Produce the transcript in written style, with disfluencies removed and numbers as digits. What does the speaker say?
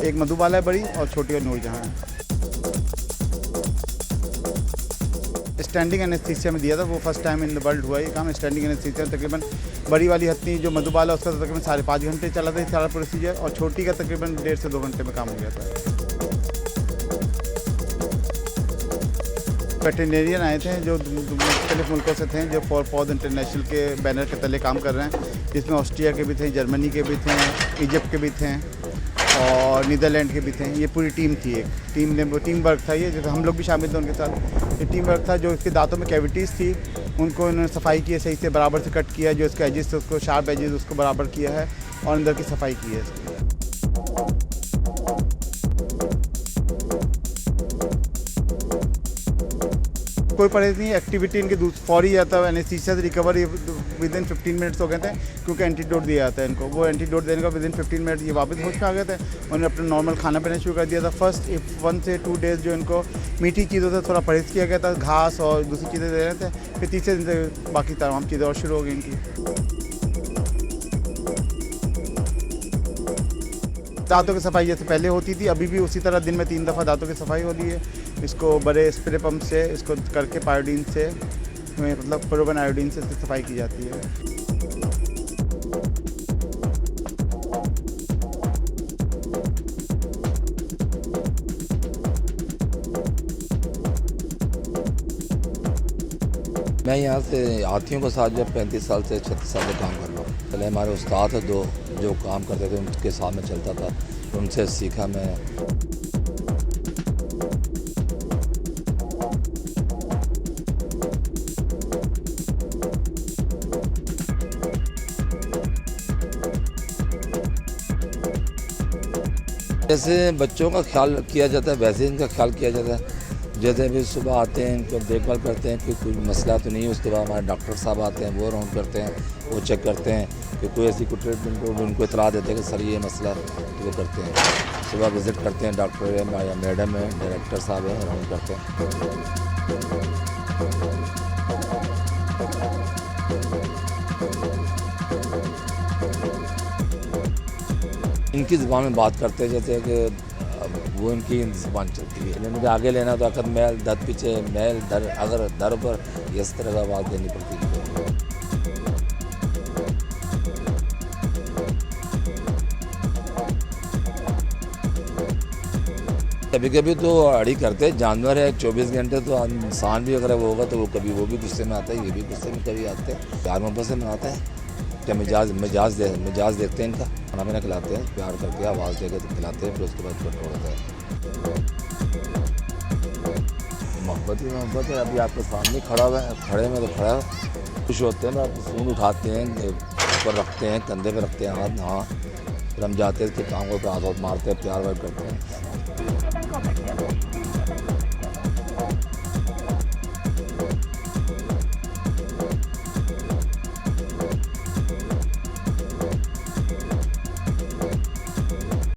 एक मधुबाला है बड़ी और छोटी और नूरजहां है। स्टैंडिंग एनेस्थीसिया में दिया था, वो first time in the world हुआ ये काम। स्टैंडिंग एनेस्थीसिया तकरीबन बड़ी वाली हत्ती जो मधुबाला उसका तकरीबन 5.5 घंटे चला था सारा प्रोसीजर, और छोटी का तकरीबन 1.5 से 2 घंटे में काम हो गया था। वेटरनेरियन आए थे जो मुख्तलिफ मुल्कों से थे, जो फॉर पॉज इंटरनेशनल के बैनर के तले काम कर रहे हैं, जिसमें ऑस्ट्रिया के भी थे, जर्मनी के भी थे, इजिप्ट के भी थे और नीदरलैंड के भी थे। ये पूरी टीम थी, एक टीम वर्क था ये, जैसे हम लोग भी शामिल थे उनके साथ। ये टीम वर्क था। जो इसके दांतों में कैविटीज़ थी उनको इन्होंने सफाई की है, सही से बराबर से कट किया, जो इसके एजेस थे उसको शार्प एजेस उसको बराबर किया है और अंदर की सफाई की है इसकी। कोई परहेज़ नहीं, एक्टिविटी इनके फौरी जाता है। एनेस्थीसिया से रिकवर विदिन 15 मिनट्स हो गए थे, क्योंकि एंटीडोट दिया जाता है इनको। वो एंटीडोट देने का विदिन 15 मिनट ये वापस होश में आ गए थे। उन्होंने अपना नॉर्मल खाना पीना शुरू कर दिया था। फर्स्ट 1 से 2 डेज़ जो इनको मीठी चीज़ों से थोड़ा परहेज़ किया गया था, घास और दूसरी चीज़ें दे रहे थे। फिर तीसरे दिन से बाकी तमाम चीज़ें और शुरू हो गई इनकी। दांतों की सफाई जैसे पहले होती थी, अभी भी उसी तरह दिन में 3 दफ़ा दांतों की सफाई हो रही है। इसको बड़े स्प्रे पंप से इसको करके पायोडीन से, मतलब प्रोबेन आयोडीन से इसकी सफाई की जाती है। मैं यहाँ से हाथियों के साथ जब 35 साल से 36 साल से काम कर रहा हूँ। पहले हमारे उस्ताद थे 2 जो काम करते थे, उनके साथ में चलता था, उनसे सीखा मैं। जैसे बच्चों का ख्याल किया जाता है वैसे इनका ख्याल किया जाता है। जैसे भी सुबह आते हैं, इनको देखभाल करते हैं कि कोई मसला तो नहीं है। उसके बाद हमारे डॉक्टर साहब आते हैं, वो राउंड करते हैं, वो चेक करते हैं कि कोई ऐसी कोई ट्रीटमेंट उनको इतला देते हैं कि सर ये मसला है, तो वो करते हैं। सुबह विज़िट करते हैं, डॉक्टर है या मैडम है, डायरेक्टर साहब है, राउंड करते हैं। इनकी ज़ुबान में बात करते हैं, जैसे कि वो इनकी ज़ुबान चलती है। इन्हें आगे लेना तो अगर मैल दर पीछे मैल दर, अगर दर पर इस तरह का आवाज़ देनी पड़ती है। कभी कभी तो अड़ी करते हैं, जानवर है 24 घंटे, तो इंसान भी अगर वो होगा तो वो कभी वो भी गुस्से में आता है, ये भी गुस्से में कभी आते हैं। प्यार मोहब्बत से मनाते हैं, क्या मिजाज देखते हैं इनका। खाना पीना खिलाते हैं, प्यार करके आवाज़ देकर तो खिलाते हैं, फिर उसके बाद कंट्रोल होता है। मोहब्बत ही मोहब्बत है। अभी आपके सामने खड़ा हुआ है, खड़े में तो खड़ा है, खुश होते हैं ना, फ़ोन उठाते हैं, ऊपर रखते हैं, कंधे पे रखते हैं हाथ। हाँ, फिर हम जाते हैं, इसके टांगों पर हाथ मारते हैं, प्यार व्यार करते हैं।